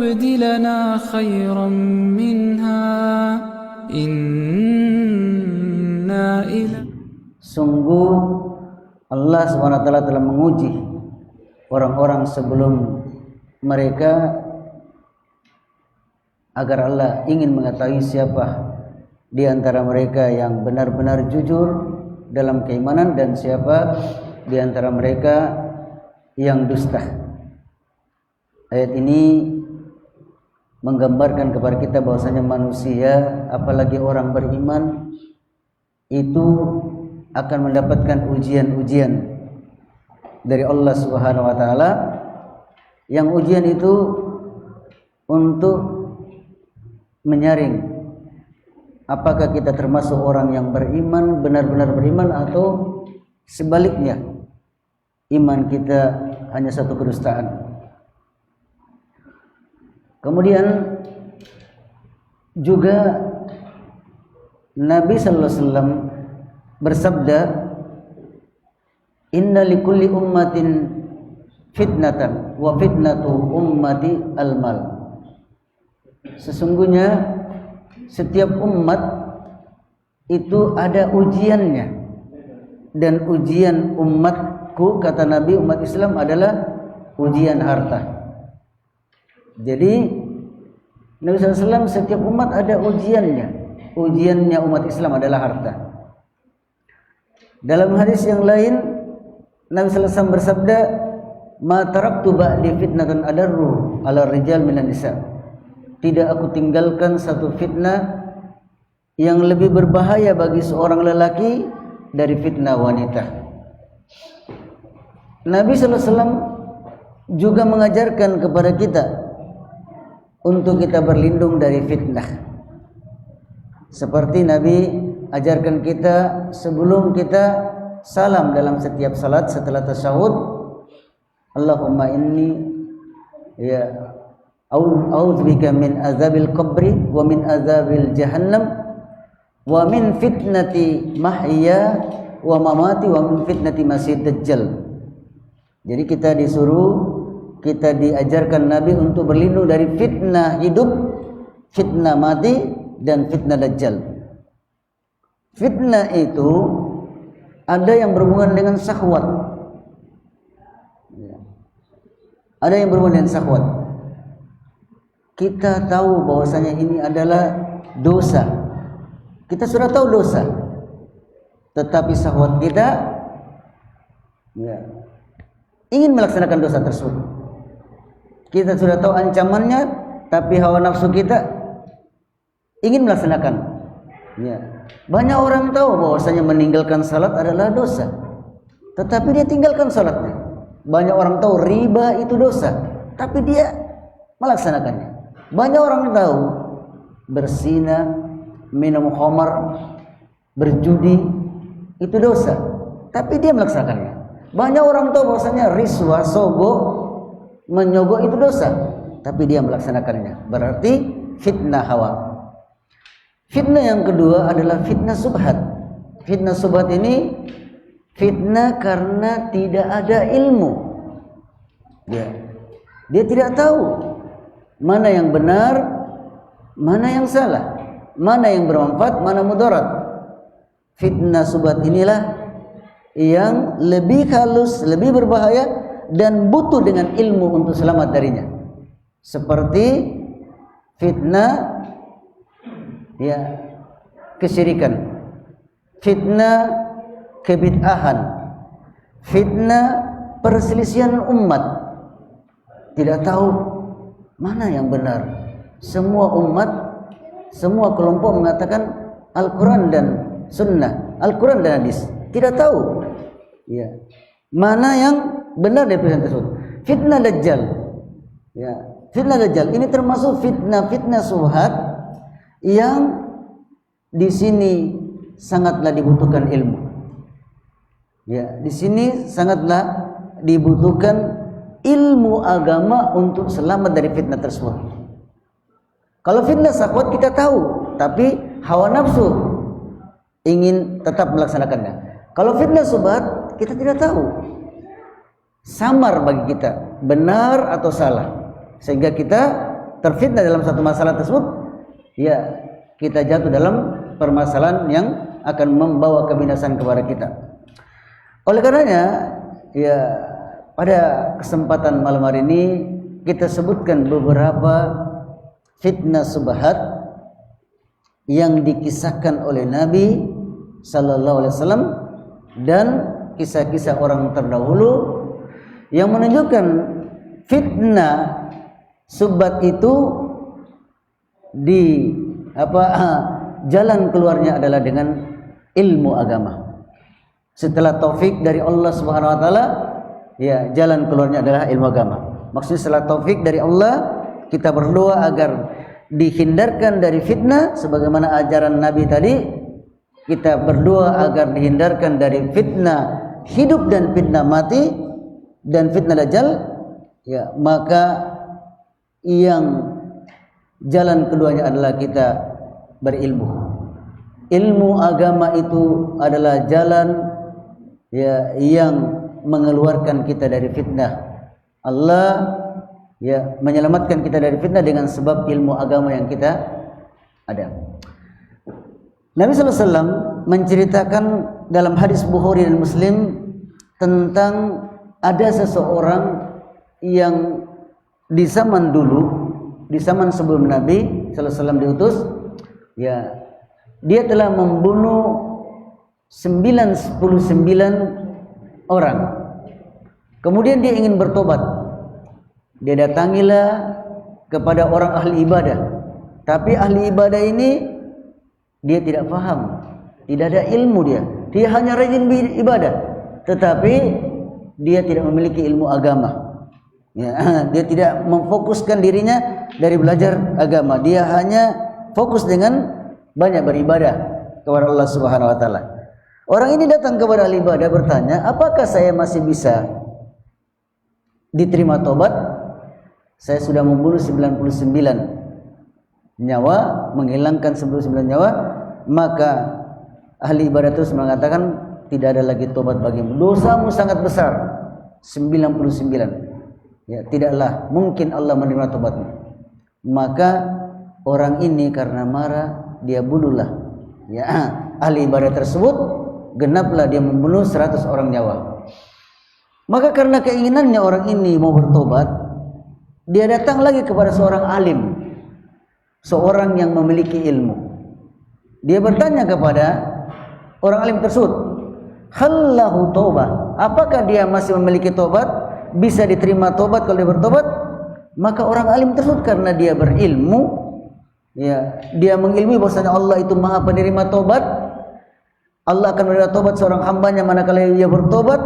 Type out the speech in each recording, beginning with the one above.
يبدلنا خيرا منها إنا إلى. Sungguh Allah SWT telah menguji orang-orang sebelum mereka agar Allah ingin mengetahui siapa di antara mereka yang benar-benar jujur dalam keimanan dan siapa di antara mereka yang dusta. Ayat ini menggambarkan kepada kita bahwasanya manusia, apalagi orang beriman, itu akan mendapatkan ujian-ujian dari Allah Subhanahu wa taala, yang ujian itu untuk menyaring apakah kita termasuk orang yang beriman, benar-benar beriman, atau sebaliknya iman kita hanya satu kedustaan. Kemudian juga Nabi sallallahu alaihi wasallam bersabda, inna likulli ummatin fitnatan wa fitnatu ummati al-mal. Sesungguhnya setiap umat itu ada ujiannya, dan ujian umatku, kata Nabi, umat Islam adalah ujian harta. Jadi Nabi SAW setiap umat ada ujiannya. Ujiannya umat Islam adalah harta. Dalam hadis yang lain Nabi SAW bersabda, ma taraktu ba'di fitnatan adarru ala rijal minan nisa. Tidak aku tinggalkan satu fitnah yang lebih berbahaya bagi seorang lelaki dari fitnah wanita. Nabi SAW juga mengajarkan kepada kita untuk kita berlindung dari fitnah. Seperti Nabi ajarkan kita sebelum kita salam dalam setiap salat setelah tasyahud, Allahumma inni ya a'udzubika min azabil qabri wa min azabil jahannam wa min fitnati mahya wa mamati wa min fitnati masih dajjal. Jadi kita disuruh, kita diajarkan Nabi untuk berlindung dari fitnah hidup, fitnah mati, dan fitnah dajjal. Fitnah itu ada yang berhubungan dengan syahwat, ada yang berhubungan dengan syahwat. Kita tahu bahwasanya ini adalah dosa, kita sudah tahu dosa, tetapi syahwat kita ingin melaksanakan dosa tersebut. Kita sudah tahu ancamannya, tapi hawa nafsu kita ingin melaksanakan. Banyak orang tahu bahwasanya meninggalkan salat adalah dosa, tetapi dia tinggalkan salatnya. Banyak orang tahu riba itu dosa, tapi dia melaksanakannya. Banyak orang tahu berzina, minum khamar, berjudi itu dosa, tapi dia melaksanakannya. Banyak orang tahu bahwasanya riswa, sogok, menyogok itu dosa, tapi dia melaksanakannya. Berarti fitnah hawa. Fitnah yang kedua adalah fitnah subhat. Fitnah subhat ini fitnah karena tidak ada ilmu. Dia tidak tahu mana yang benar, mana yang salah, mana yang bermanfaat, mana mudarat. Fitnah subhat inilah yang lebih halus, lebih berbahaya, dan butuh dengan ilmu untuk selamat darinya. Seperti fitnah kesyirikan, fitnah kebid'ahan, fitnah perselisihan umat. Tidak tahu mana yang benar. Semua umat, semua kelompok mengatakan Al-Quran dan Sunnah, Al-Quran dan Hadis. Tidak tahu mana yang benar dari pilihan tersebut. Fitnah Dajjal, fitnah Dajjal ini termasuk fitnah subhat yang di sini sangatlah dibutuhkan ilmu. Di sini sangatlah dibutuhkan ilmu agama untuk selamat dari fitnah tersebut. Kalau fitnah syahwat kita tahu, tapi hawa nafsu ingin tetap melaksanakannya. Kalau fitnah subhat kita tidak tahu, samar bagi kita benar atau salah, sehingga kita terfitnah dalam satu masalah tersebut, ya kita jatuh dalam permasalahan yang akan membawa kebinasan kepada kita. Oleh karenanya, ya pada kesempatan malam hari ini kita sebutkan beberapa fitnah subhat yang dikisahkan oleh Nabi sallallahu alaihi wasallam dan kisah-kisah orang terdahulu yang menunjukkan fitnah subhat itu di jalan keluarnya adalah dengan ilmu agama. Setelah taufik dari Allah Subhanahu wa taala, ya jalan keluarnya adalah ilmu agama. Maksudnya setelah taufik dari Allah, kita berdoa agar dihindarkan dari fitnah sebagaimana ajaran Nabi tadi. Kita berdoa agar dihindarkan dari fitnah hidup dan fitnah mati dan fitnah dajjal, ya maka yang jalan keduanya adalah kita berilmu. Ilmu agama itu adalah jalan ya yang mengeluarkan kita dari fitnah. Allah ya menyelamatkan kita dari fitnah dengan sebab ilmu agama yang kita ada. Nabi SAW menceritakan dalam hadis Bukhari dan Muslim tentang ada seseorang yang di zaman dulu, di zaman sebelum Nabi SAW diutus, ya dia telah membunuh 99 orang. Kemudian dia ingin bertobat. Dia datangilah kepada orang ahli ibadah. Tapi ahli ibadah ini dia tidak paham, tidak ada ilmu dia. Dia hanya rajin ibadah, tetapi dia tidak memiliki ilmu agama. Ya, dia tidak memfokuskan dirinya dari belajar agama. Dia hanya fokus dengan banyak beribadah kepada Allah Subhanahu wa taala. Orang ini datang kepada ahli ibadah bertanya, "Apakah saya masih bisa diterima tobat? Saya sudah membunuh 99 nyawa, menghilangkan 99 nyawa." Maka ahli ibadah terus mengatakan, tidak ada lagi tobat bagimu, dosamu sangat besar, 99. Ya, tidaklah mungkin Allah menerima tobatmu. Maka orang ini karena marah, dia bunuhlah ya ahli ibadah tersebut, genaplah dia membunuh 100 orang nyawa. Maka karena keinginannya orang ini mau bertobat, dia datang lagi kepada seorang alim, seorang yang memiliki ilmu. Dia bertanya kepada orang alim tersebut, "Hallahu taubah?" Apakah dia masih memiliki tobat? Bisa diterima tobat kalau dia bertobat? Maka orang alim tersebut karena dia berilmu, ya, dia mengilmui bahwasanya Allah itu Maha penerima tobat. Allah akan menerima tobat seorang hambanya manakala dia bertobat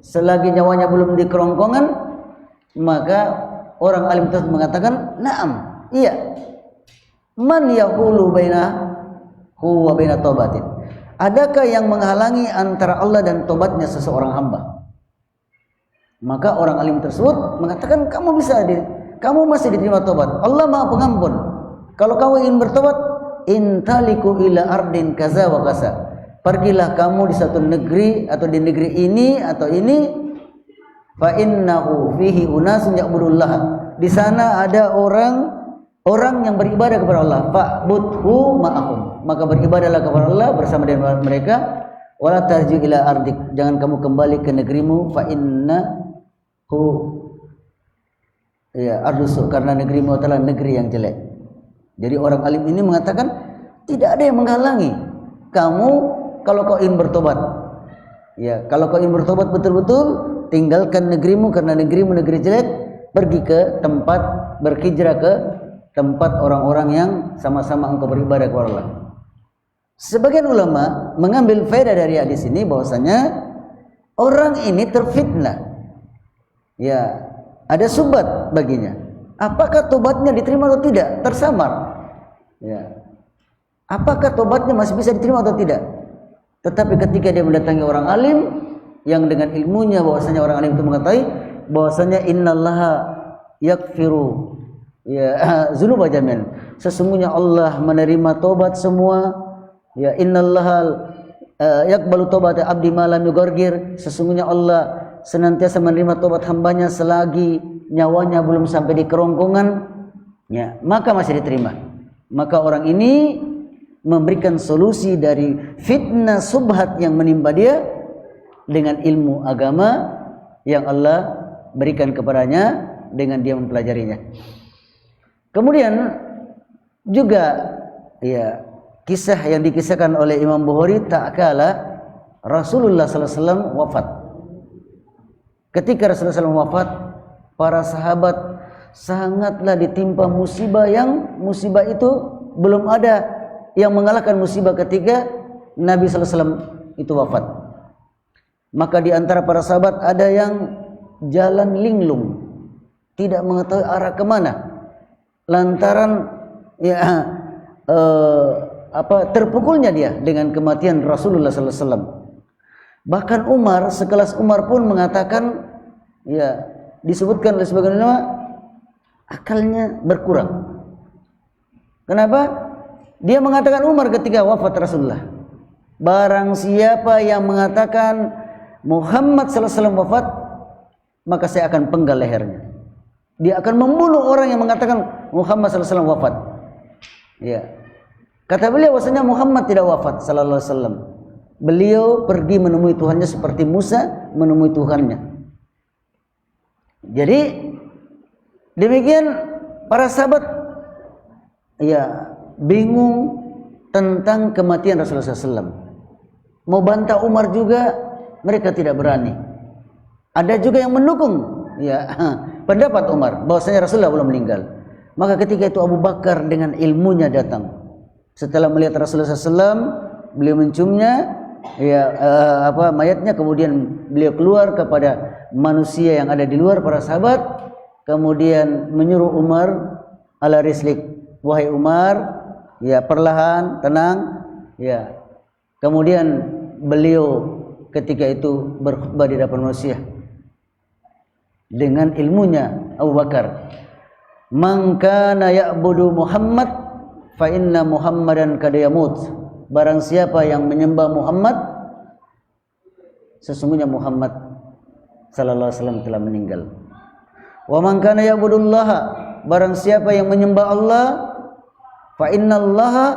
selagi nyawanya belum di kerongkongan. Maka orang alim tersebut mengatakan, "Na'am, iya. Man yaqulu baina huwa baina taubatin." Adakah yang menghalangi antara Allah dan tobatnya seseorang hamba? Maka orang alim tersebut mengatakan, kamu masih diterima tobat. Allah Maha Pengampun. Kalau kamu ingin bertobat, intaliku ila ardin kaza wa kaza. Pergilah kamu di satu negeri atau di negeri ini atau ini, fa innahu fihi unasun ya'budullah. Di sana ada orang yang beribadah kepada Allah, fa'budhu ma'ahum, maka beribadahlah kepada Allah bersama dengan mereka. Wala tarji ila ardik, jangan kamu kembali ke negerimu, fa innahu ya ardusu, karena negerimu adalah negeri yang jelek. Jadi orang alim ini mengatakan tidak ada yang menghalangi kamu kalau kau ingin bertobat. Ya, kalau kau ingin bertobat betul-betul, tinggalkan negerimu karena negerimu negeri jelek, pergi ke tempat, berhijrah ke tempat orang-orang yang sama-sama engkau beribadah kepada Allah. Sebagian ulama mengambil faedah dari hadis ini bahwasanya orang ini terfitnah. Ya, ada subhat baginya. Apakah tobatnya diterima atau tidak? Tersamar. Ya. Apakah tobatnya masih bisa diterima atau tidak? Tetapi ketika dia mendatangi orang alim yang dengan ilmunya bahwasanya orang alim itu mengetahui bahwasanya innallaha yakfiru ya zunuba jami'an, sesungguhnya Allah menerima tobat semua. Ya, innallaha yaqbalu taubat abdi ma lam yugargir, sesungguhnya Allah senantiasa menerima tobat hambanya selagi nyawanya belum sampai di kerongkongan. Ya, maka masih diterima. Maka orang ini memberikan solusi dari fitnah subhat yang menimpa dia dengan ilmu agama yang Allah berikan kepadanya dengan dia mempelajarinya. Kemudian juga ya kisah yang dikisahkan oleh Imam Bukhari tak kala Rasulullah sallallahu alaihi wasallam wafat. Ketika Rasulullah SAW wafat, para sahabat sangatlah ditimpa musibah yang musibah itu belum ada yang mengalahkan musibah ketika Nabi sallallahu alaihi wasallam itu wafat. Maka di antara para sahabat ada yang jalan linglung, tidak mengetahui arah kemana, lantaran ya terpukulnya dia dengan kematian Rasulullah sallallahu alaihi wasallam. Bahkan Umar, sekelas Umar pun mengatakan, ya disebutkan oleh sebagian ulama, akalnya berkurang. Kenapa? Dia mengatakan Umar ketika wafat Rasulullah, barang siapa yang mengatakan Muhammad sallallahu alaihi wasallam wafat, maka saya akan penggal lehernya. Dia akan membunuh orang yang mengatakan Muhammad sallallahu alaihi wasallam wafat. Ya. Kata beliau bahwasanya Muhammad tidak wafat sallallahu alaihi wasallam. Beliau pergi menemui Tuhannya seperti Musa menemui Tuhannya. Jadi demikian para sahabat ya bingung tentang kematian Rasulullah SAW. Mau bantah Umar juga mereka tidak berani. Ada juga yang mendukung ya pendapat Umar bahwasanya Rasulullah belum meninggal. Maka ketika itu Abu Bakar dengan ilmunya datang. Setelah melihat Rasulullah SAW, beliau menciumnya ya mayatnya, kemudian beliau keluar kepada manusia yang ada di luar para sahabat, kemudian menyuruh Umar, ala rislik, wahai Umar, ya perlahan, tenang, ya. Kemudian beliau ketika itu berkhutbah di hadapan manusia dengan ilmunya Abu Bakar, man kana ya'budu Muhammad fa inna Muhammadan kad yamut. Barang siapa yang menyembah Muhammad, sesungguhnya Muhammad sallallahu alaihi wasallam telah meninggal. Wa man kana ya'budullaha, barang siapa yang menyembah Allah, fa innallaha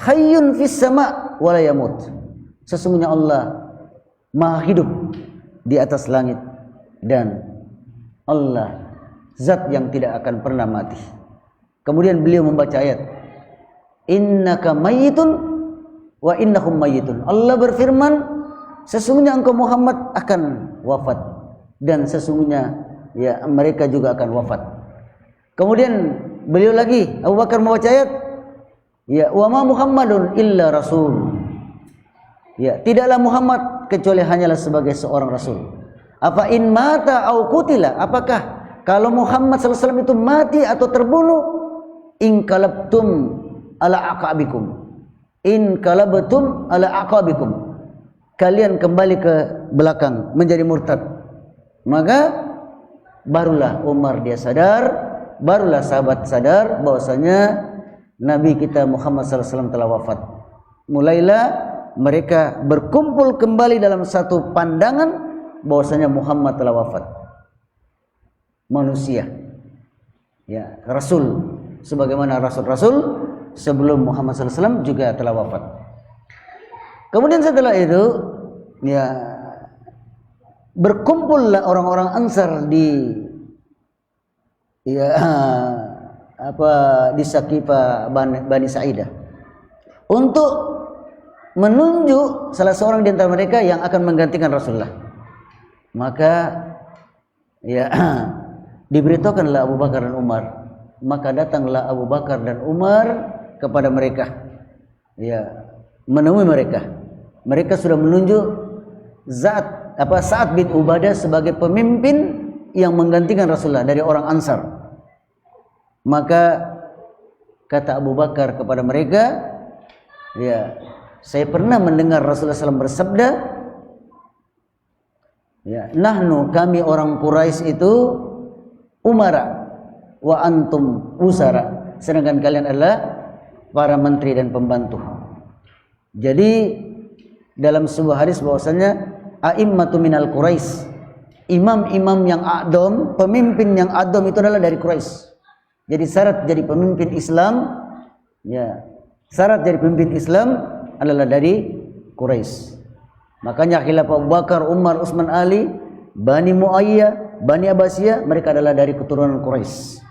hayyun fis sama' wa la yamut. Sesungguhnya Allah Maha hidup di atas langit dan Allah zat yang tidak akan pernah mati. Kemudian beliau membaca ayat, innaka mayyitun wa innahum mayyitun. Allah berfirman, sesungguhnya engkau Muhammad akan wafat dan sesungguhnya ya mereka juga akan wafat. Kemudian beliau lagi Abu Bakar membaca ayat, ya wa ma Muhammadun illa rasul. Ya, tidaklah Muhammad kecuali hanyalah sebagai seorang rasul. Apa in mata au qutila, apakah kalau Muhammad sallallahu alaihi wasallam itu mati atau terbunuh, in qalabtum ala aqabikum, in qalabtum ala aqabikum, kalian kembali ke belakang menjadi murtad. Maka barulah Umar dia sadar, barulah sahabat sadar bahwasanya Nabi kita Muhammad sallallahu alaihi wasallam telah wafat. Mulailah mereka berkumpul kembali dalam satu pandangan bahwasanya Muhammad telah wafat. Manusia, ya Rasul, sebagaimana Rasul-Rasul sebelum Muhammad SAW juga telah wafat. Kemudian setelah itu, ya berkumpullah orang-orang Ansar di di Saqifah Bani Sa'idah untuk menunjuk salah seorang di antara mereka yang akan menggantikan Rasulullah. Maka ya diberitahukanlah Abu Bakar dan Umar. Maka datanglah Abu Bakar dan Umar kepada mereka, ya menemui mereka. Mereka sudah menunjuk Sa'ad bin Ubadah sebagai pemimpin yang menggantikan Rasulullah dari orang Ansar. Maka kata Abu Bakar kepada mereka, ya saya pernah mendengar Rasulullah SAW bersabda, ya nahnu, kami orang Quraisy itu umara wa antum usara, sedangkan kalian adalah para menteri dan pembantu. Jadi dalam sebuah hadis bahwasanya a'immatu minal Quraisy, imam-imam yang a'dham, pemimpin yang a'dham itu adalah dari Quraisy. Jadi syarat jadi pemimpin Islam, ya, syarat jadi pemimpin Islam adalah dari Quraisy. Makanya khilafah Abu Bakar, Umar, Utsman, Ali, Bani Muayyah, Bani Abbasiyah, mereka adalah dari keturunan Quraisy.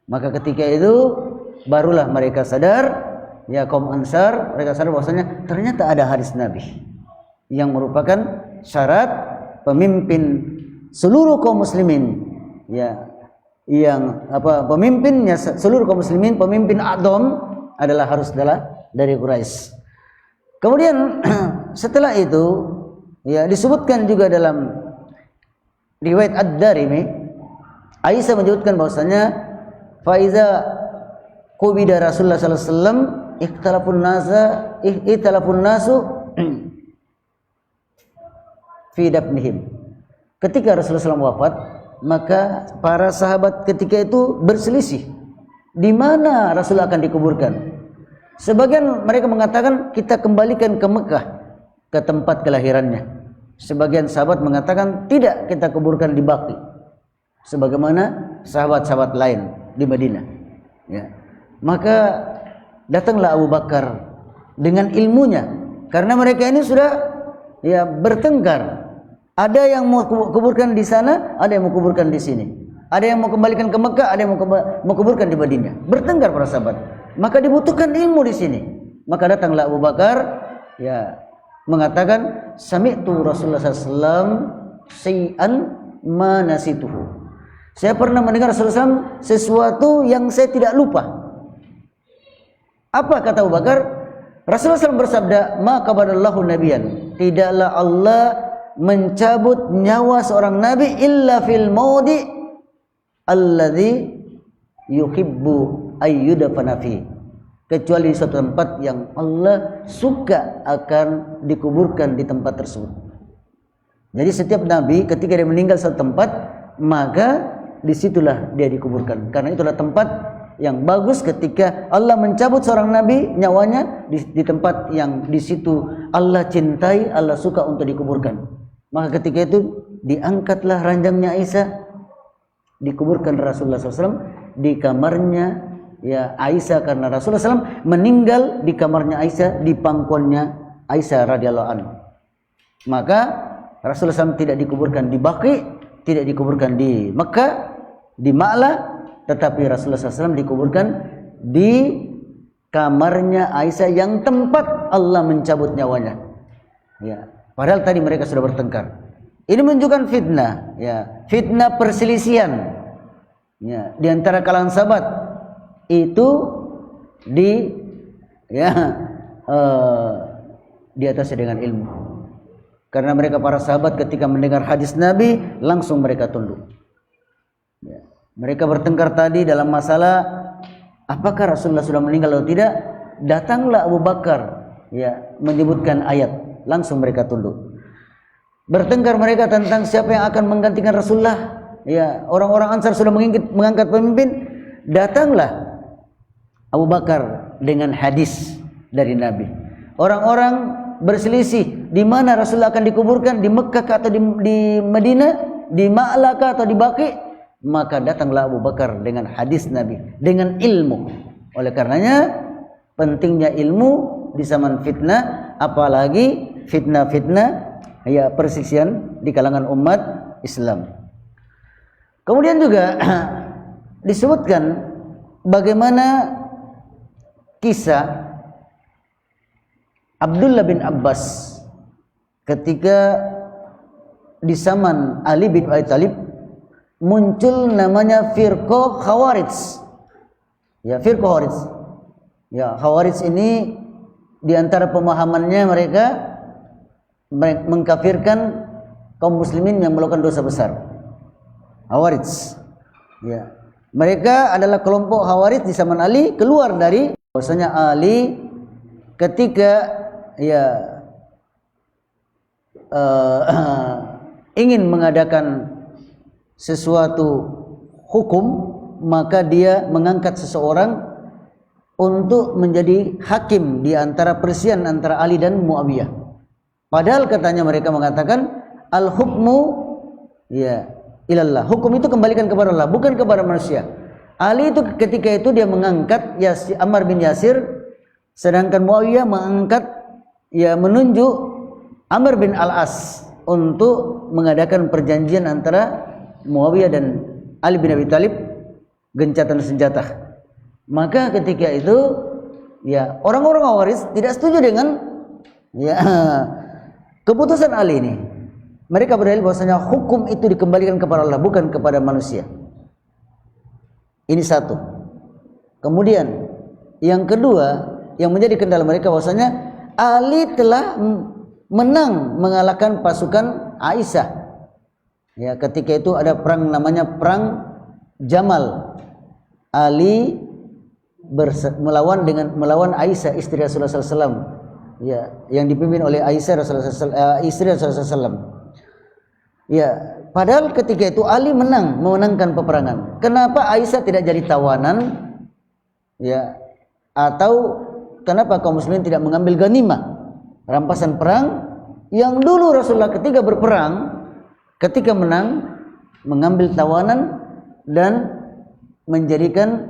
Maka ketika itu barulah mereka sadar, ya kaum Ansar, mereka sadar bahwasanya ternyata ada hadis Nabi yang merupakan syarat pemimpin seluruh kaum muslimin, ya, yang pemimpinnya seluruh kaum muslimin, pemimpin a'dham adalah harus dari Quraisy. Kemudian setelah itu, ya, disebutkan juga dalam riwayat Ad-Darimi, Aisyah menyebutkan bahwasanya faiza qubida Rasulullah sallallahu alaihi wasallam ikhtalafun nasu fi dafnihim. Ketika Rasulullah SAW wafat, maka para sahabat ketika itu berselisih di mana Rasul akan dikuburkan. Sebagian mereka mengatakan kita kembalikan ke Mekah, ke tempat kelahirannya. Sebagian sahabat mengatakan tidak, kita kuburkan di Baqi, sebagaimana sahabat-sahabat lain di Madinah, ya. Maka datanglah Abu Bakar dengan ilmunya, karena mereka ini sudah, ya, bertengkar. Ada yang mau kuburkan di sana, ada yang mau kuburkan di sini. Ada yang mau kembalikan ke Mekah, ada yang mau kuburkan di Madinah. Bertengkar para sahabat. Maka dibutuhkan ilmu di sini. Maka datanglah Abu Bakar, ya, mengatakan sami'tu Rasulullah SAW syai'an ma nasituhu. Saya pernah mendengar Rasulullah SAW sesuatu yang saya tidak lupa. Apa kata Abu Bakar? Rasulullah SAW bersabda, ma qabadallahu nabiyan, tidaklah Allah mencabut nyawa seorang nabi illa fil maudi alladzi yuhibbu ayyudafana fi, kecuali di suatu tempat yang Allah suka akan dikuburkan di tempat tersebut. Jadi setiap nabi ketika dia meninggal satu tempat, maka disitulah dia dikuburkan, karena itulah tempat yang bagus ketika Allah mencabut seorang nabi nyawanya di tempat yang di situ Allah cintai, Allah suka untuk dikuburkan. Maka ketika itu diangkatlah ranjangnya Aisyah, dikuburkan Rasulullah SAW di kamarnya, ya, Aisyah, karena Rasulullah SAW meninggal di kamarnya Aisyah, di pangkuannya Aisyah radhiyallahu anha. Maka Rasulullah SAW tidak dikuburkan di Baqi, tidak dikuburkan di Mekah, di Ma'la, tetapi Rasulullah SAW dikuburkan di kamarnya Aisyah yang tempat Allah mencabut nyawanya, ya. Padahal tadi mereka sudah bertengkar. Ini menunjukkan fitnah, ya, fitnah perselisihan, ya, di antara kalangan sahabat itu di atasnya dengan ilmu. Karena mereka para sahabat ketika mendengar hadis Nabi langsung mereka tunduk. Ya. Mereka bertengkar tadi dalam masalah apakah Rasulullah sudah meninggal atau tidak. Datanglah Abu Bakar, ya, menyebutkan ayat, langsung mereka tunduk. Bertengkar mereka tentang siapa yang akan menggantikan Rasulullah, ya, orang-orang Ansar sudah mengangkat pemimpin. Datanglah Abu Bakar dengan hadis dari Nabi. Orang-orang berselisih di mana Rasulullah akan dikuburkan, di Mekah atau di Madinah, di Ma'la atau di Baqi. Maka datanglah Abu Bakar dengan hadis Nabi, dengan ilmu. Oleh karenanya pentingnya ilmu di zaman fitnah, apalagi fitnah-fitnah, ya, perselisihan di kalangan umat Islam. Kemudian juga disebutkan bagaimana kisah Abdullah bin Abbas ketika di zaman Ali bin Abi Thalib muncul namanya firqah Khawarij. Ya, firqah Khawarij. Ya, Khawarij ini di antara pemahamannya mereka mengkafirkan kaum muslimin yang melakukan dosa besar. Khawarij. Ya. Mereka adalah kelompok Khawarij di zaman Ali, keluar dari bahwasanya Ali ketika, ya, ingin mengadakan sesuatu hukum, maka dia mengangkat seseorang untuk menjadi hakim di antara perselisihan antara Ali dan Muawiyah. Padahal katanya mereka mengatakan al-hukmu, ya, ilallah. Hukum itu kembalikan kepada Allah, bukan kepada manusia. Ali itu ketika itu dia mengangkat Ammar bin Yasir, sedangkan Muawiyah mengangkat menunjuk Amr bin Al-As untuk mengadakan perjanjian antara Muawiyah dan Ali bin Abi Thalib, gencatan senjata. Maka ketika itu orang-orang Khawarij tidak setuju dengan keputusan Ali ini. Mereka berdalil bahwasanya hukum itu dikembalikan kepada Allah, bukan kepada manusia. Ini satu. Kemudian yang kedua yang menjadi kendala mereka bahwasanya Ali telah menang mengalahkan pasukan Aisyah. Ketika itu ada perang namanya perang Jamal. Ali melawan Aisyah istri Rasulullah SAW. Yang dipimpin oleh Aisyah istri Rasulullah SAW. Padahal ketika itu Ali memenangkan peperangan. Kenapa Aisyah tidak jadi tawanan? Atau kenapa kaum muslimin tidak mengambil ghanimah, rampasan perang yang dulu Rasulullah ketika berperang, ketika menang mengambil tawanan dan menjadikan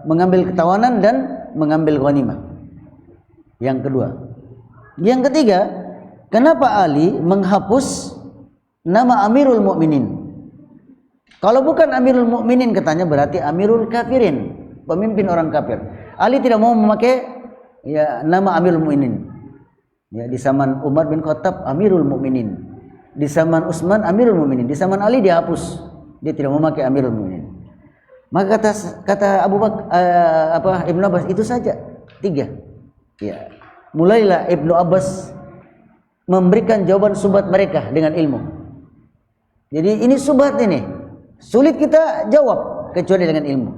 mengambil ketawanan dan mengambil ghanimah. Yang kedua. Yang ketiga, kenapa Ali menghapus nama Amirul Mukminin? Kalau bukan Amirul Mukminin katanya berarti Amirul Kafirin, pemimpin orang kafir. Ali tidak mau memakai nama Amirul Mukminin. Di zaman Umar bin Khattab Amirul Mukminin, di zaman Utsman Amirul Mukminin, di zaman Ali dihapus. Dia tidak mau memakai Amirul Mukminin. Maka kata Abu Bakar Ibnu Abbas itu saja 3. Mulailah Ibnu Abbas memberikan jawaban subhat mereka dengan ilmu. Jadi ini subhat ini sulit kita jawab kecuali dengan ilmu.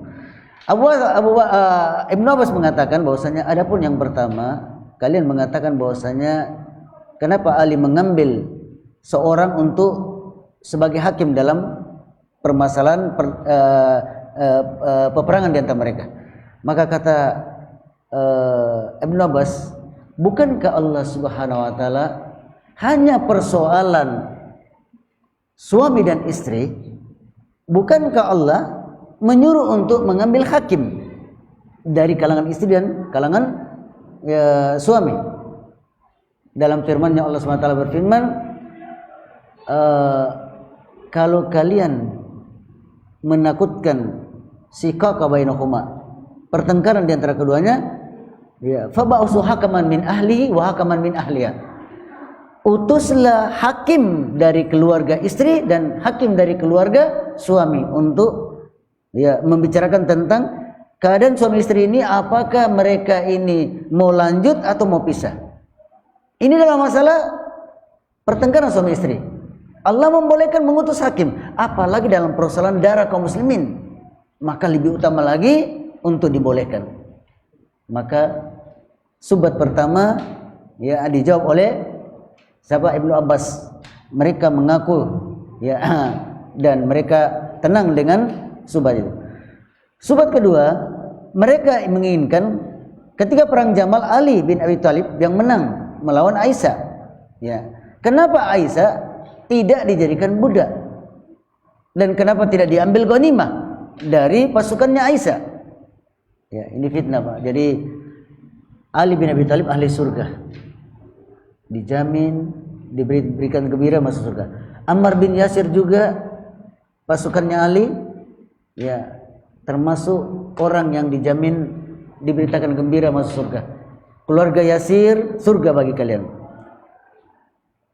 Ibnu Abbas mengatakan bahwasanya adapun yang pertama, kalian mengatakan bahwasanya kenapa Ali mengambil seorang untuk sebagai hakim dalam permasalahan peperangan di antara mereka. Maka kata Ibnu Abbas, bukankah Allah Subhanahu wa taala hanya persoalan suami dan istri? Bukankah Allah menyuruh untuk mengambil hakim dari kalangan istri dan kalangan suami? Dalam firman-Nya Allah SWT berfirman, kalau kalian menakutkan siqaqa bainahuma, pertengkaran di antara keduanya, faba'usu hakaman min ahlihi wa hakaman min ahliha, utuslah hakim dari keluarga istri dan hakim dari keluarga suami untuk membicarakan tentang keadaan suami istri ini, apakah mereka ini mau lanjut atau mau pisah. Ini dalam masalah pertengkaran suami istri. Allah membolehkan mengutus hakim, apalagi dalam persoalan darah kaum muslimin, maka lebih utama lagi untuk dibolehkan. Maka subhat pertama dijawab oleh siapa? Ibnu Abbas. Mereka mengaku dan mereka tenang dengan subhat itu. Subhat kedua, mereka menginginkan ketika perang Jamal, Ali bin Abi Thalib yang menang melawan Aisyah. Kenapa Aisyah tidak dijadikan budak? Dan kenapa tidak diambil ghanimah dari pasukannya Aisyah? Ini fitnah, Pak. Jadi Ali bin Abi Thalib ahli surga, dijamin, diberikan gembira masuk surga. Ammar bin Yasir juga pasukannya Ali, termasuk orang yang dijamin diberitakan gembira masuk surga. Keluarga Yasir surga bagi kalian.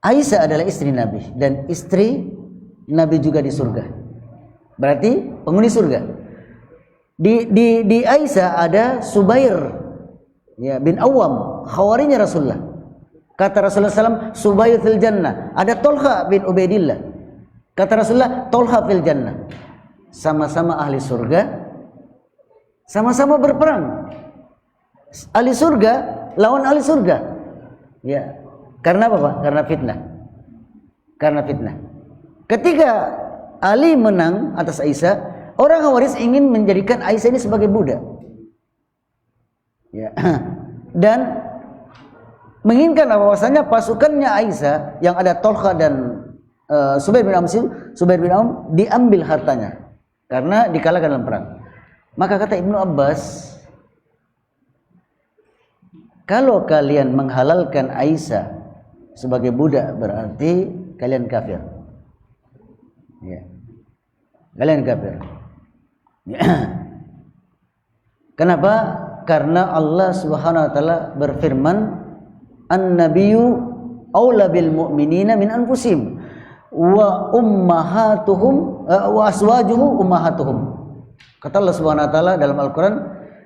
Aisyah adalah istri Nabi dan istri Nabi juga di surga. Berarti penghuni surga. Di Aisyah ada Subair bin Awam, khawarinya Rasulullah. Kata Rasulullah SAW, Subair fil jannah. Ada Tolha bin Ubaidillah. Kata Rasulullah, Tolha fil jannah. Sama-sama ahli surga, sama-sama berperang. Ahli surga lawan ahli surga. Karena apa, Pak? Karena fitnah. Karena fitnah. Ketika Ali menang atas Aisyah, orang Khawarij ingin menjadikan Aisyah ini sebagai budak. Dan menginginkan bahwasanya pasukannya Aisyah yang ada Tolha dan Subair bin Awam diambil hartanya. karena dikalahkan dalam perang. Maka kata Ibnu Abbas, kalau kalian menghalalkan Aisyah sebagai budak berarti kalian kafir. Ya. Kalian kafir. Ya. Kenapa? Karena Allah Subhanahu wa taala berfirman, "An-nabiyyu aula bil mu'minina min anfusihim wa ummahatuhum wa aswajuhu ummahatuhum." Kata Allah Subhanahu wa taala dalam Al-Qur'an,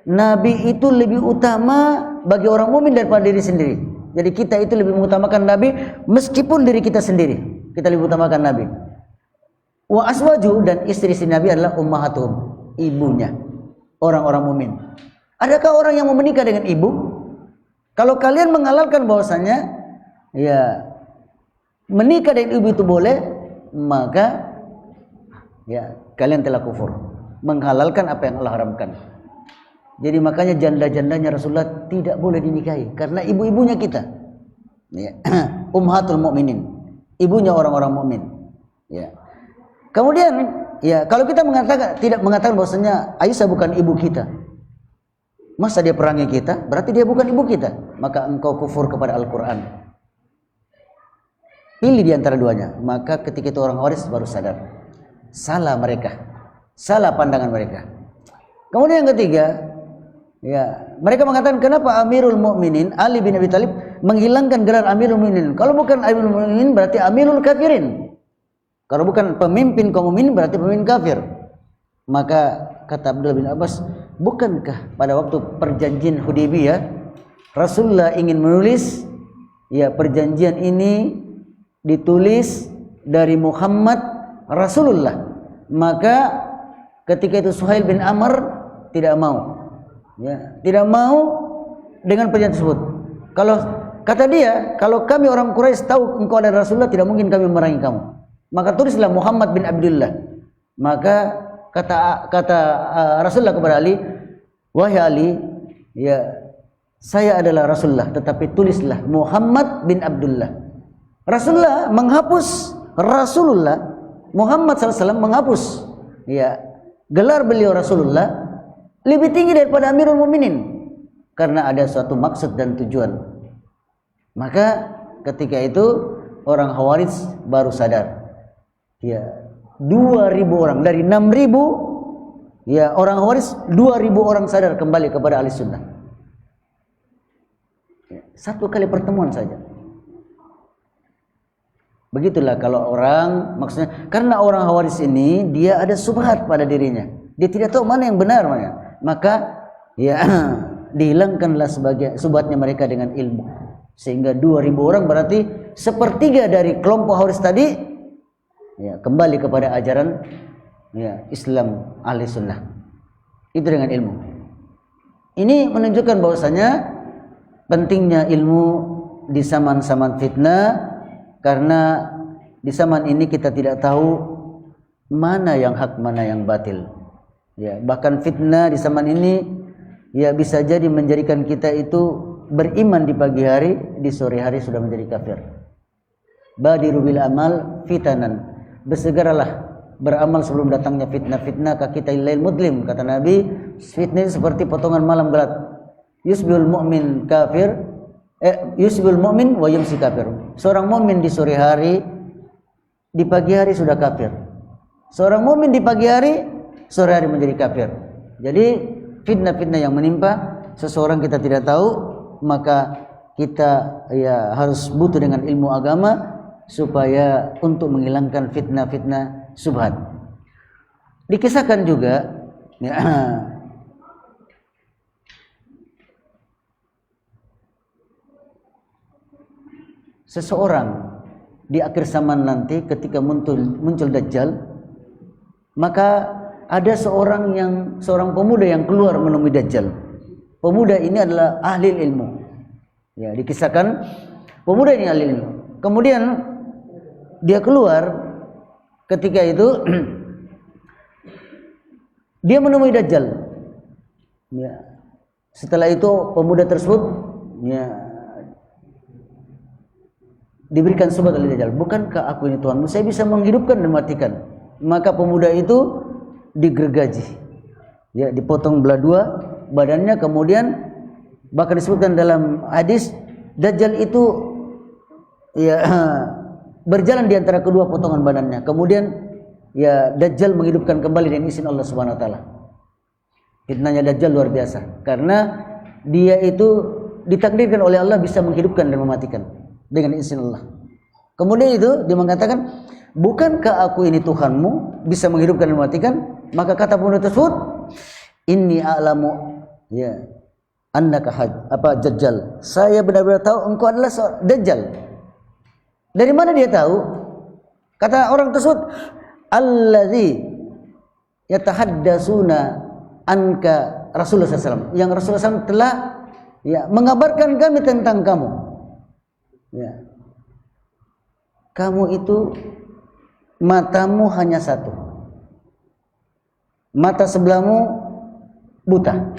nabi itu lebih utama bagi orang mukmin daripada diri sendiri. Jadi kita itu lebih mengutamakan nabi meskipun diri kita sendiri. Kita lebih utamakan nabi. Wa aswaju, dan istri-istri nabi adalah ummahatuhum, ibunya orang-orang mukmin. Adakah orang yang mau menikah dengan ibu? Kalau kalian menghalalkan bahwasanya ya menikah dengan ibu itu boleh, maka ya kalian telah kufur, menghalalkan apa yang Allah haramkan. Jadi makanya janda-jandanya Rasulullah tidak boleh dinikahi karena ibu-ibunya kita. Ya. Ummahatul mukminin, ibunya orang-orang mukmin. Ya. Kemudian ya kalau kita tidak mengatakan bahwasanya Aisyah bukan ibu kita, masa dia perangi kita, berarti dia bukan ibu kita, maka engkau kufur kepada Al-Quran. Pilih di antara duanya. Maka ketika itu orang Khawarij baru sadar salah mereka, salah pandangan mereka. Kemudian yang ketiga, ya mereka mengatakan kenapa Amirul Mukminin Ali bin Abi Thalib menghilangkan gelar Amirul Mukminin? Kalau bukan Amirul Mukminin berarti Amirul Kafirin. Kalau bukan pemimpin kaum mukminin berarti pemimpin kafir. Maka kata Abdullah bin Abbas, bukankah pada waktu perjanjian Hudaybiyah Rasulullah ingin menulis ya perjanjian ini ditulis dari Muhammad Rasulullah. Maka ketika itu Suhail bin Amr tidak mau. Ya, tidak mau dengan perjanjian tersebut. Kalau kata dia, kalau kami orang Quraisy tahu engkau adalah Rasulullah, tidak mungkin kami memerangi kamu. Maka tulislah Muhammad bin Abdullah. Maka kata Rasulullah kepada Ali, wahai Ali, ya saya adalah Rasulullah, tetapi tulislah Muhammad bin Abdullah. Rasulullah menghapus Rasulullah, Muhammad SAW menghapus ya gelar beliau Rasulullah lebih tinggi daripada Amirul Mukminin karena ada suatu maksud dan tujuan. Maka ketika itu orang Khawarij baru sadar. Ya, 2.000 orang dari 6.000 ya orang Khawarij, 2.000 orang sadar kembali kepada Ahli Sunnah. Ya, satu kali pertemuan saja. Begitulah kalau orang, maksudnya karena orang Khawarij ini dia ada subhat pada dirinya. Dia tidak tahu mana yang benar mana. Maka ya dihilangkanlah sebagai subhatnya mereka dengan ilmu. Sehingga 2.000 orang berarti sepertiga dari kelompok Khawarij tadi ya kembali kepada ajaran ya Islam Ahli Sunnah. Itu dengan ilmu. Ini menunjukkan bahwasanya pentingnya ilmu di zaman-zaman fitnah, karena di zaman ini kita tidak tahu mana yang hak, mana yang batil. Ya, bahkan fitnah di zaman ini ya bisa jadi menjadikan kita itu beriman di pagi hari, di sore hari sudah menjadi kafir. Badiru bil amal fitanan. Bersegeralah beramal sebelum datangnya fitnah-fitnah kita ilail mudlim, kata Nabi. Fitnah seperti potongan malam gelap. Yusbihul mu'min kafir, yusbihul mu'min wa yumsi kafir. Seorang mukmin di sore hari, di pagi hari sudah kafir. Seorang mukmin di pagi hari, sore hari menjadi kafir. Jadi fitnah-fitnah yang menimpa seseorang kita tidak tahu, maka kita ya harus butuh dengan ilmu agama supaya untuk menghilangkan fitnah-fitnah subhat. Dikisahkan juga ya, seseorang di akhir zaman nanti ketika muncul Dajjal, maka ada seorang pemuda yang keluar menemui Dajjal. Pemuda ini adalah ahli ilmu. Ya, dikisahkan pemuda ini ahli ilmu. Kemudian dia keluar ketika itu dia menemui Dajjal. Ya. Setelah itu pemuda tersebut ya diberikan subhat oleh Dajjal. Bukankah aku ini Tuhanmu? Saya bisa menghidupkan dan mematikan. Maka pemuda itu digergaji, ya, dipotong belah dua badannya. Kemudian bahkan disebutkan dalam hadis Dajjal itu ya berjalan di antara kedua potongan badannya. Kemudian ya Dajjal menghidupkan kembali dengan izin Allah Subhanahu wa taala. Fitnahnya Dajjal luar biasa karena dia itu ditakdirkan oleh Allah bisa menghidupkan dan mematikan dengan izin Allah. Kemudian itu dia mengatakan, bukankah aku ini Tuhanmu, bisa menghidupkan dan mematikan? Maka kata pemuda tersebut, inni a'lamu ya annaka Dajjal. Saya benar-benar tahu engkau adalah Dajjal. Dari mana dia tahu? Kata orang tersebut, allazi yatahaddasuna anka Rasulullah SAW, yang Rasulullah SAW telah ya mengabarkan kami tentang kamu. Ya. Kamu itu matamu hanya satu, mata sebelahmu buta,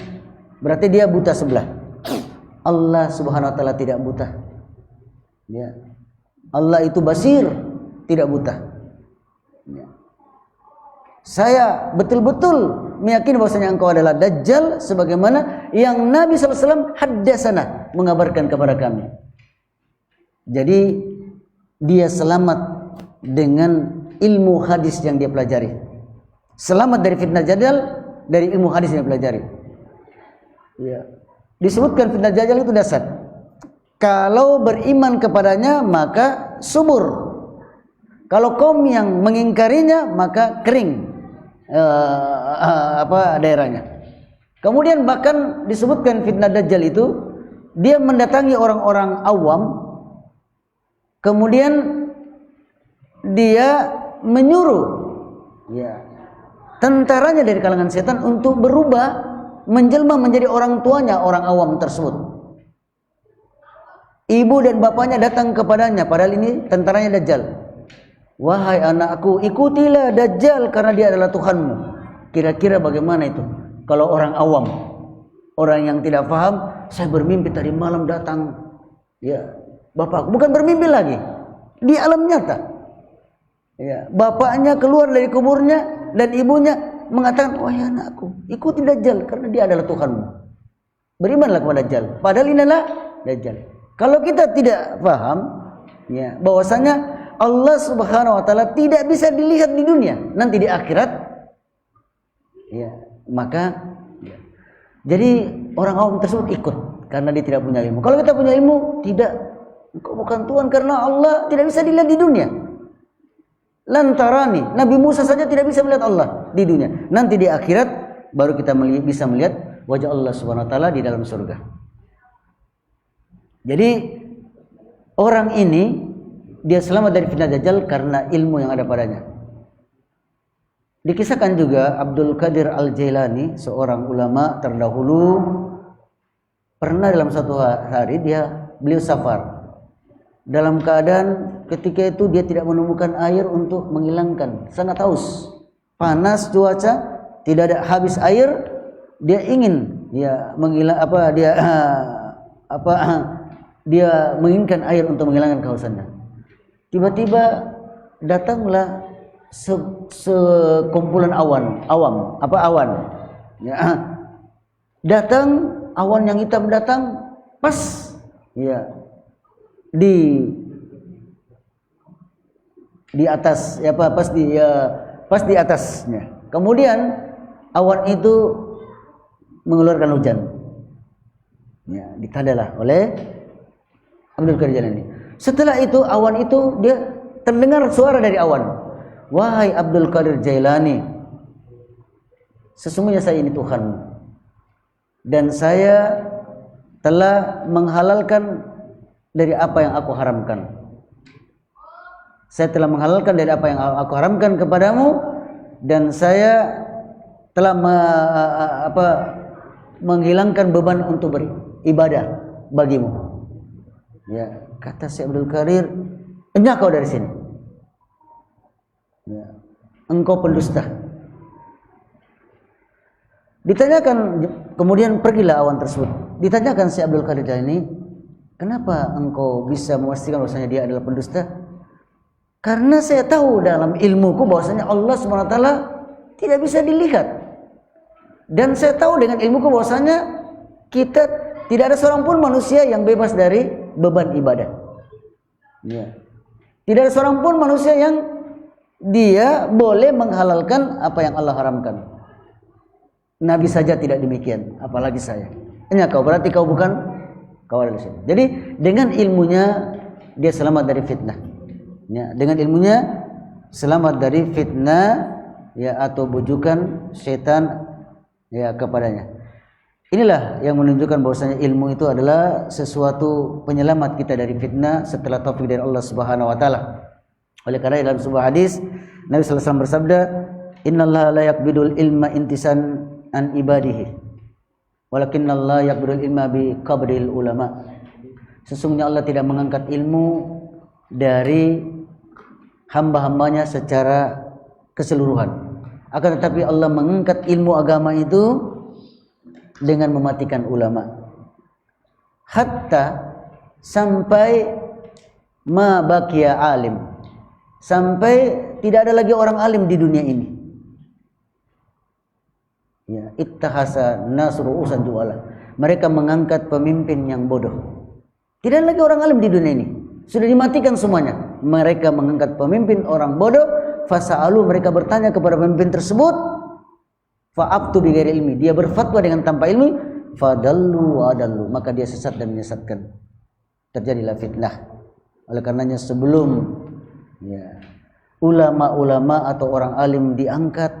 berarti dia buta sebelah. Allah Subhanahu wa taala tidak buta. Ya. Allah itu basir, tidak buta. Ya. Saya betul-betul meyakini bahwasanya engkau adalah Dajjal sebagaimana yang Nabi SAW haddasana mengabarkan kepada kami. Jadi dia selamat dengan ilmu hadis yang dia pelajari. Selamat dari fitnah Dajjal dari ilmu hadis yang dia pelajari. Ya. Disebutkan fitnah Dajjal itu dasar. Kalau beriman kepadanya maka subur. Kalau kaum yang mengingkarinya maka kering daerahnya. Kemudian bahkan disebutkan fitnah Dajjal itu dia mendatangi orang-orang awam, kemudian dia menyuruh ya tentaranya dari kalangan setan untuk berubah menjelma menjadi orang tuanya orang awam tersebut. Ibu dan bapaknya datang kepadanya, padahal ini tentaranya Dajjal. Wahai anakku, ikutilah Dajjal karena dia adalah Tuhanmu. Kira-kira bagaimana itu? Kalau orang awam, orang yang tidak paham, saya bermimpi tadi malam datang ya bapakku, bukan bermimpi lagi, di alam nyata. Ya, bapaknya keluar dari kuburnya dan ibunya mengatakan, wahai anakku, ikuti Dajjal karena dia adalah Tuhanmu. Berimanlah kepada Dajjal. Padahal ini adalah Dajjal. Kalau kita tidak paham, ya, bahwasanya Allah Subhanahu wa taala tidak bisa dilihat di dunia, nanti di akhirat, ya, maka ya. Jadi orang awam tersebut ikut karena dia tidak punya ilmu. Kalau kita punya ilmu, tidak, engkau bukan Tuhan karena Allah tidak bisa dilihat di dunia. Lantarani, Nabi Musa saja tidak bisa melihat Allah di dunia. Nanti di akhirat baru kita bisa melihat wajah Allah Subhanahu wa taala di dalam surga. Jadi orang ini dia selamat dari fitnah Dajjal karena ilmu yang ada padanya. Dikisahkan juga Abdul Qadir Al-Jailani, seorang ulama terdahulu, pernah dalam satu hari beliau safar. Dalam keadaan ketika itu dia tidak menemukan air untuk menghilangkan sangat haus, panas cuaca, tidak ada habis air, dia ingin ya dia menginginkan air untuk menghilangkan kehausannya. Tiba-tiba datanglah sekumpulan awan. Ya. Datang awan yang hitam datang pas ya di atas ya pas di atasnya. Kemudian awan itu mengeluarkan hujan. Ya, ditadalah oleh Abdul Qadir Jailani. Setelah itu awan itu dia terdengar suara dari awan. Wahai Abdul Qadir Jailani, sesungguhnya saya ini Tuhanmu dan saya telah menghalalkan dari apa yang aku haramkan. Saya telah menghalalkan dari apa yang aku haramkan kepadamu dan saya telah menghilangkan beban untuk beribadah bagimu. Ya, kata Syekh Abdul Qadir, enyah kau dari sini. Ya, engkau pendusta. Ditanyakan, kemudian pergilah awan tersebut. Ditanyakan Syekh Abdul Qadir ini, kenapa engkau bisa memastikan bahwasanya dia adalah pendusta? Karena saya tahu dalam ilmuku bahwasanya Allah Subhanahu wa taala tidak bisa dilihat. Dan saya tahu dengan ilmuku bahwasanya kita tidak ada seorang pun manusia yang bebas dari beban ibadah. Ya. Tidak ada seorang pun manusia yang dia boleh menghalalkan apa yang Allah haramkan. Nabi saja tidak demikian, apalagi saya. Hanya kau, berarti kau bukan kau adalah syaitan. Jadi dengan ilmunya dia selamat dari fitnah. Ya, dengan ilmunya selamat dari fitnah ya atau bujukan syaitan ya kepadanya. Inilah yang menunjukkan bahwasanya ilmu itu adalah sesuatu penyelamat kita dari fitnah setelah taufik dari Allah Subhanahu wa taala. Oleh karena dalam sebuah hadis Nabi sallallahu alaihi wasallam bersabda, "Innallaha la yaqbidul ilma intisan an ibadihi, walakinnallaha yaqbidul ilma bi qabdil ulama." Sesungguhnya Allah tidak mengangkat ilmu dari hamba-hambanya secara keseluruhan. Akan tetapi Allah mengangkat ilmu agama itu dengan mematikan ulama. Hatta sampai ma baqiya alim. Sampai tidak ada lagi orang alim di dunia ini. Ya, ittahasa nasru usan juala. Mereka mengangkat pemimpin yang bodoh. Tidak ada lagi orang alim di dunia ini. Sudah dimatikan semuanya. Mereka mengangkat pemimpin orang bodoh. Fasa'alu, mereka bertanya kepada pemimpin tersebut. Fa'abtu bighairi ilmi, dia berfatwa dengan tanpa ilmu. Fadallu wa adallu, maka dia sesat dan menyesatkan. Terjadilah fitnah. Oleh karenanya sebelum ya, ulama-ulama atau orang alim diangkat,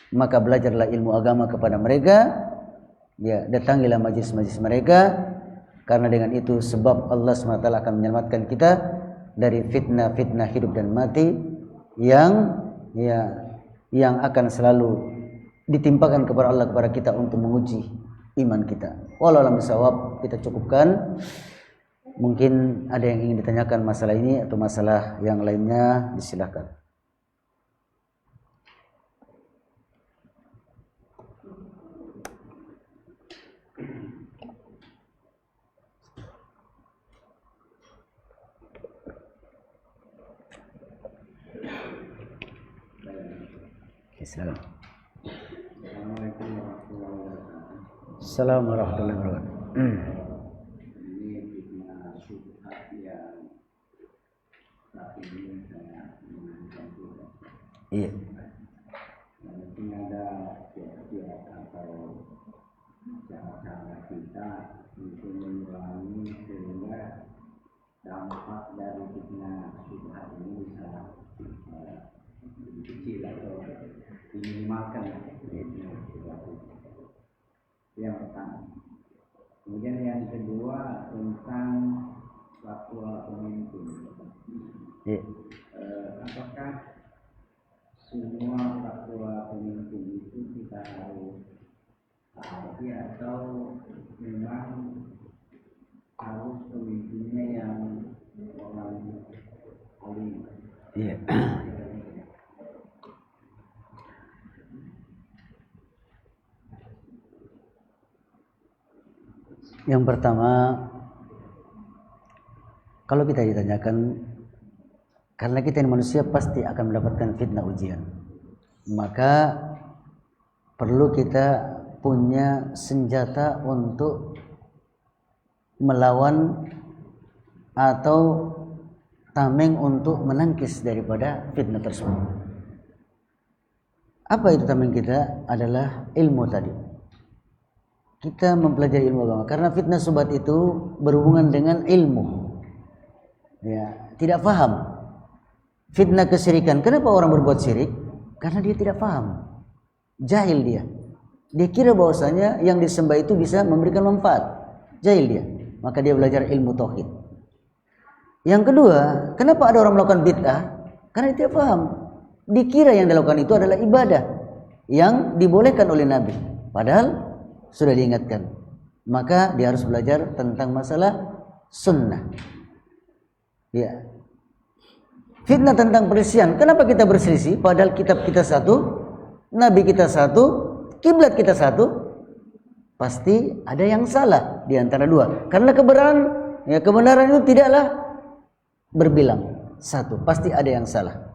maka belajarlah ilmu agama kepada mereka. Ya, datangilah majlis-majlis mereka, karena dengan itu sebab Allah SWT akan menyelamatkan kita dari fitnah-fitnah hidup dan mati yang akan selalu ditimpakan kepada Allah kepada kita untuk menguji iman kita. Walau alam bisawab, kita cukupkan. Mungkin ada yang ingin ditanyakan masalah ini atau masalah yang lainnya, disilahkan. Silakan. Assalamualaikum warahmatullahi wabarakatuh. Ini fitnah syubhat yang saat ini sangat mengancam kita. Iya. Mungkin ada pihak-pihak atau cara-cara kita untuk mengurangi sehingga dampak dari fitnah syubhat ini bisa kecil atau diminimalkan. Yang pertama. Kemudian yang kedua tentang fatwa pemimpin. Apakah semua fatwa pemimpin itu kita harus taati atau memang harus pemimpinnya yang orang alim? Iya. Yang pertama, kalau kita ditanyakan, karena kita ini manusia pasti akan mendapatkan fitnah ujian, maka perlu kita punya senjata untuk melawan atau tameng untuk menangkis daripada fitnah tersebut. Apa itu tameng kita? Adalah ilmu tadi. Kita mempelajari ilmu agama, karena fitnah syubhat itu berhubungan dengan ilmu. Ya, tidak paham. Fitnah kesyirikan. Kenapa orang berbuat syirik? Karena dia tidak paham. Jahil dia. Dia kira bahwasanya yang disembah itu bisa memberikan manfaat. Jahil dia. Maka dia belajar ilmu tauhid. Yang kedua, kenapa ada orang melakukan bid'ah? Karena dia tidak paham. Dikira yang dilakukan itu adalah ibadah yang dibolehkan oleh Nabi. Padahal sudah diingatkan. Maka dia harus belajar tentang masalah sunnah. Ya. Fitnah tentang perselisihan. Kenapa kita berselisih? Padahal kitab kita satu, Nabi kita satu, kiblat kita satu. Pasti ada yang salah di antara dua. Karena kebenaran itu tidaklah berbilang satu. Pasti ada yang salah.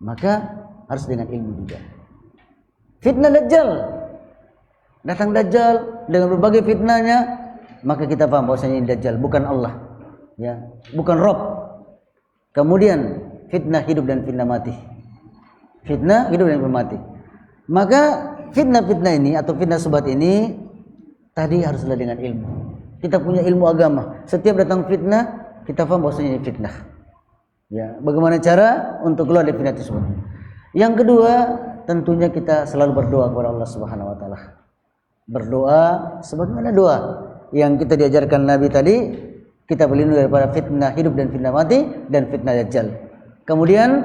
Maka harus dengan ilmu juga. Fitnah Dajjal. Datang Dajjal dengan berbagai fitnahnya, maka kita paham bahwasanya ini Dajjal, bukan Allah. Ya, bukan Rabb. Kemudian fitnah hidup dan fitnah mati. Fitnah hidup dan fitnah mati. Maka fitnah-fitnah ini atau fitnah subhat ini tadi haruslah dengan ilmu. Kita punya ilmu agama. Setiap datang fitnah, kita paham bahwasanya ini fitnah. Ya, bagaimana cara untuk keluar dari fitnah tersebut? Yang kedua, tentunya kita selalu berdoa kepada Allah Subhanahu wa taala. Berdoa sebagaimana doa yang kita diajarkan Nabi tadi, kita berlindung daripada fitnah hidup dan fitnah mati dan fitnah Dajjal. Kemudian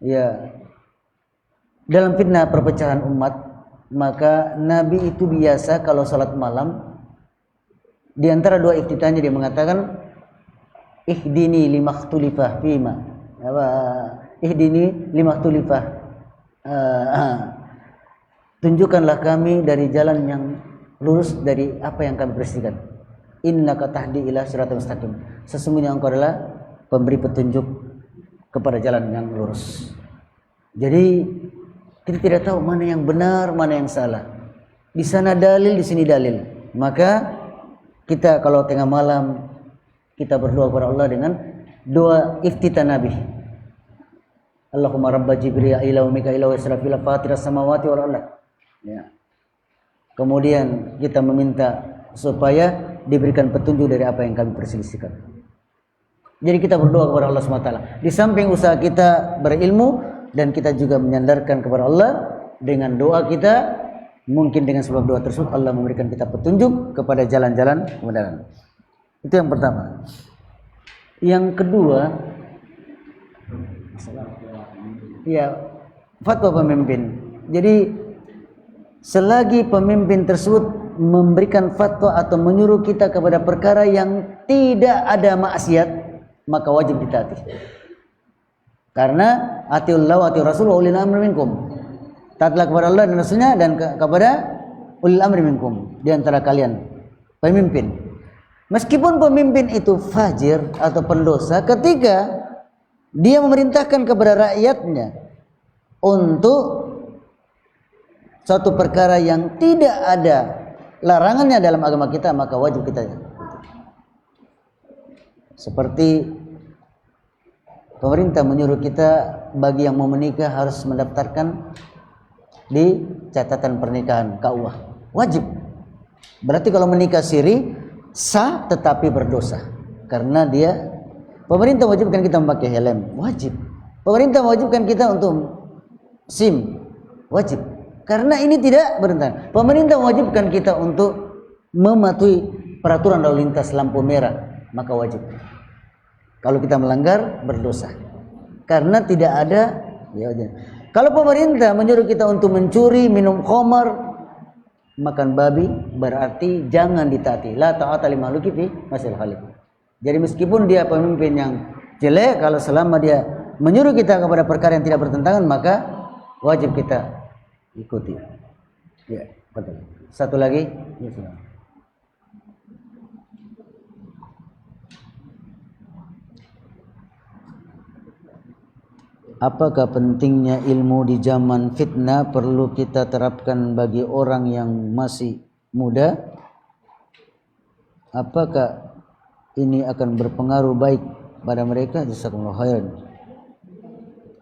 ya, dalam fitnah perpecahan umat, maka Nabi itu biasa kalau salat malam, di antara doa iftitahnya dia mengatakan, ihdini limakhtulifah fima. Ihdini limakhtulifah. Tunjukkanlah kami dari jalan yang lurus dari apa yang kami perselisihkan. Innaka tahdi ila siratal mustaqim. Sesungguhnya engkau adalah pemberi petunjuk kepada jalan yang lurus. Jadi kita tidak tahu mana yang benar, mana yang salah. Di sana dalil, di sini dalil. Maka kita kalau tengah malam kita berdoa kepada Allah dengan doa iftitah Nabi. Allahumma rabba Jibril ila wa Mikail wa Israfil fatiras samawati wal ardh. Ya. Kemudian kita meminta supaya diberikan petunjuk dari apa yang kami perselisihkan. Jadi kita berdoa kepada Allah SWT. Di samping usaha kita berilmu, dan kita juga menyandarkan kepada Allah dengan doa kita. Mungkin dengan sebab doa tersebut Allah memberikan kita petunjuk kepada jalan-jalan kebenaran. Itu yang pertama. Yang kedua, ya, fatwa pemimpin. Jadi selagi pemimpin tersebut memberikan fatwa atau menyuruh kita kepada perkara yang tidak ada maksiat, maka wajib ditaati. Karena atiullah wa atiur rasul wa ulil amri minkum. Taatlah kepada Allah dan Rasulnya dan kepada ulil amri minkum, di antara kalian pemimpin. Meskipun pemimpin itu fajir atau pendosa, ketika dia memerintahkan kepada rakyatnya untuk suatu perkara yang tidak ada larangannya dalam agama kita, maka wajib kita. Seperti pemerintah menyuruh kita bagi yang mau menikah harus mendaftarkan di catatan pernikahan KUA. Wajib. Berarti kalau menikah siri sah tetapi berdosa. Karena pemerintah mewajibkan kita memakai helm, wajib. Pemerintah mewajibkan kita untuk SIM, wajib. Karena ini tidak bertentangan. Pemerintah mewajibkan kita untuk mematuhi peraturan lalu lintas lampu merah, maka wajib. Kalau kita melanggar, berdosa. Karena tidak ada, ya wajib. Kalau pemerintah menyuruh kita untuk mencuri, minum khamar, makan babi, berarti jangan ditaati. La ta'ata li makhluqin fi masil khaliq. Jadi meskipun dia pemimpin yang jelek, kalau selama dia menyuruh kita kepada perkara yang tidak bertentangan, maka wajib kita ikuti. Ya, betul. Satu lagi, ya, apakah pentingnya ilmu di zaman fitnah perlu kita terapkan bagi orang yang masih muda? Apakah ini akan berpengaruh baik pada mereka? Jazakumullah khairan.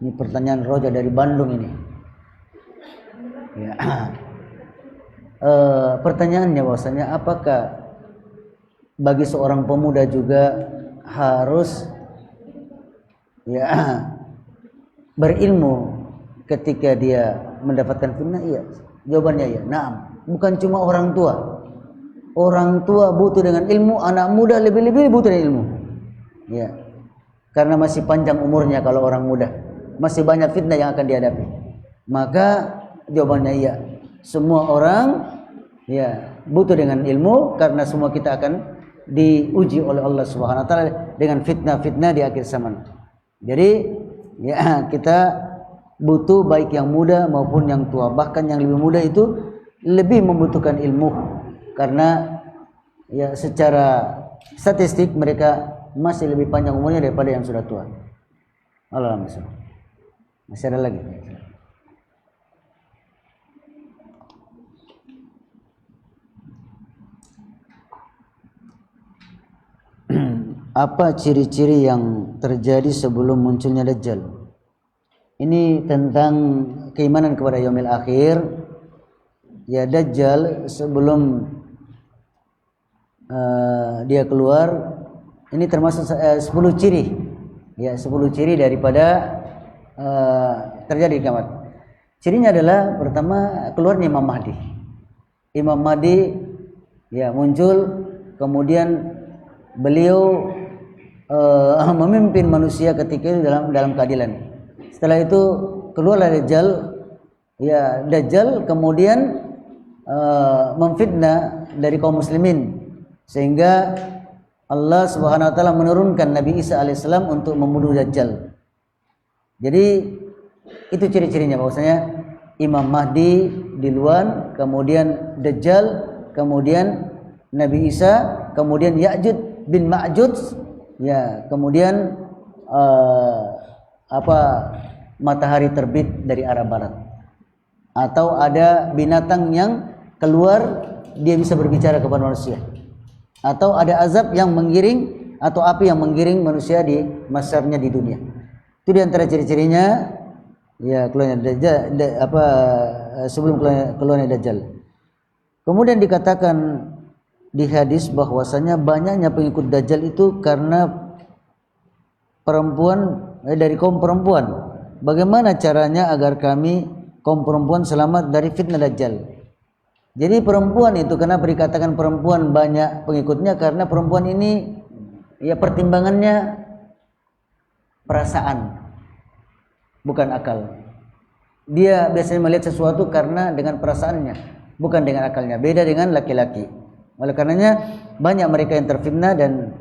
Ini pertanyaan Roja dari Bandung ini. Ya. Pertanyaannya bahwasanya apakah bagi seorang pemuda juga harus berilmu ketika dia mendapatkan fitnah? Iya. Jawabannya iya. Naam. Bukan cuma orang tua. Orang tua butuh dengan ilmu, anak muda lebih-lebih butuh dengan ilmu. Ya. Karena masih panjang umurnya kalau orang muda. Masih banyak fitnah yang akan dihadapi. Maka jawabannya iya. Semua orang butuh dengan ilmu, karena semua kita akan diuji oleh Allah Subhanahu wa taala dengan fitnah-fitnah di akhir zaman. Jadi kita butuh baik yang muda maupun yang tua. Bahkan yang lebih muda itu lebih membutuhkan ilmu, karena secara statistik mereka masih lebih panjang umurnya daripada yang sudah tua. Alhamdulillah. Masih ada lagi? apa ciri-ciri yang terjadi sebelum munculnya Dajjal. Ini tentang keimanan kepada yaumil akhir. Ya, Dajjal sebelum dia keluar, ini termasuk 10 ciri. Ya, 10 ciri daripada terjadi kiamat. Cirinya adalah pertama keluarnya Imam Mahdi. Imam Mahdi ya muncul, kemudian beliau memimpin manusia ketika itu dalam keadilan. Setelah itu keluarlah Dajjal. Ya, Dajjal kemudian memfitnah dari kaum muslimin, sehingga Allah Subhanahu wa taala menurunkan Nabi Isa alaihissalam untuk membunuh Dajjal. Jadi itu ciri-cirinya, bahwasanya Imam Mahdi duluan, kemudian Dajjal, kemudian Nabi Isa, kemudian Ya'juj bin Ma'juj, ya, kemudian matahari terbit dari arah barat, atau ada binatang yang keluar dia bisa berbicara kepada manusia, atau ada azab yang menggiring atau api yang menggiring manusia di masyarnya di dunia. Itu di antara ciri-cirinya ya keluarnya Dajjal, sebelum keluarnya Dajjal. Kemudian dikatakan di hadis bahwasanya banyaknya pengikut Dajjal itu karena perempuan dari kaum perempuan. Bagaimana caranya agar kami kaum perempuan selamat dari fitnah Dajjal? Jadi perempuan itu, kenapa dikatakan perempuan banyak pengikutnya? Karena perempuan ini ya pertimbangannya perasaan, bukan akal. Dia biasanya melihat sesuatu karena dengan perasaannya, bukan dengan akalnya. Beda dengan laki-laki. Oleh karenanya banyak mereka yang terfitnah, dan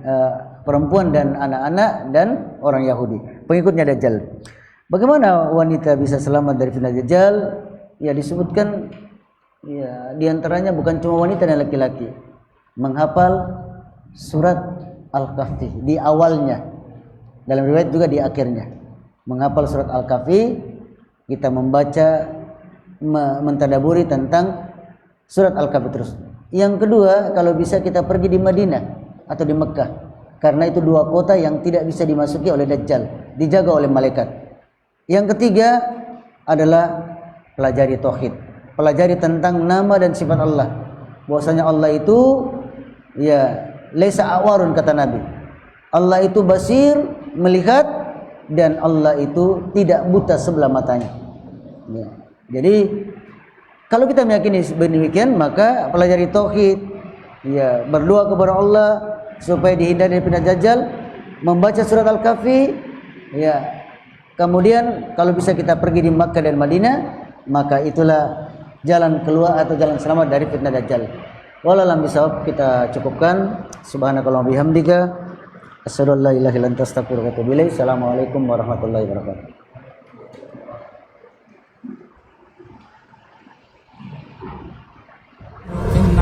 perempuan dan anak-anak dan orang Yahudi, pengikutnya Dajjal. Bagaimana wanita bisa selamat dari fitnah Dajjal? Ya disebutkan ya diantaranya bukan cuma wanita dan laki-laki, menghafal surat Al-Kahfi di awalnya, dalam riwayat juga di akhirnya. Menghafal surat Al-Kahfi, kita membaca, mentadaburi tentang surat Al-Kahfi terus. Yang kedua, kalau bisa kita pergi di Madinah atau di Mekah, karena itu 2 kota yang tidak bisa dimasuki oleh Dajjal, dijaga oleh malaikat. Yang ketiga adalah pelajari tauhid, pelajari tentang nama dan sifat Allah, bahwasanya Allah itu ya laisa awarun, kata Nabi. Allah itu basir, melihat, dan Allah itu tidak buta sebelah matanya. Ya. Jadi kalau kita meyakini demikian, maka pelajari tauhid, ya, berdoa kepada Allah supaya dihindari dari fitnah Dajjal, membaca surat Al-Kahfi, ya. Kemudian kalau bisa kita pergi di Makkah dan Madinah, maka itulah jalan keluar atau jalan selamat dari fitnah Dajjal. Wallahualam bisawab, kita cukupkan. Subhanakallahumma bihamdika, asyhadu an la ilaha illa anta, astaghfiruka wa atubu ilaik. Assalamualaikum warahmatullahi wabarakatuh.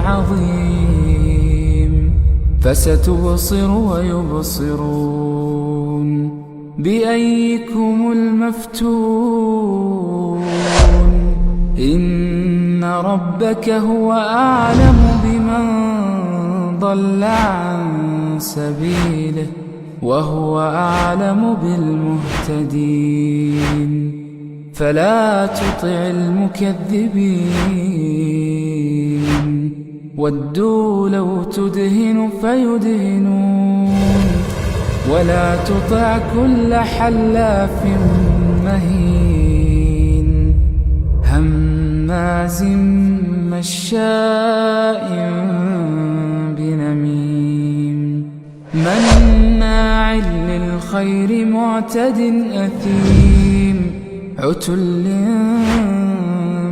عظيم فستبصر ويبصرون بأيكم المفتون إن ربك هو أعلم بمن ضل عن سبيله وهو أعلم بالمهتدين فلا تطع المكذبين ودوا لو تدهن فيدهنون ولا تطع كل حلاف مهين هماز مشاء بنميم مناع للخير معتد أثيم عتل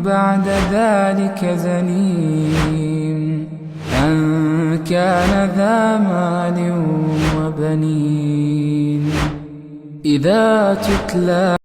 بعد ذلك زنيم أن كان ذا مال وبنين إذا تتلى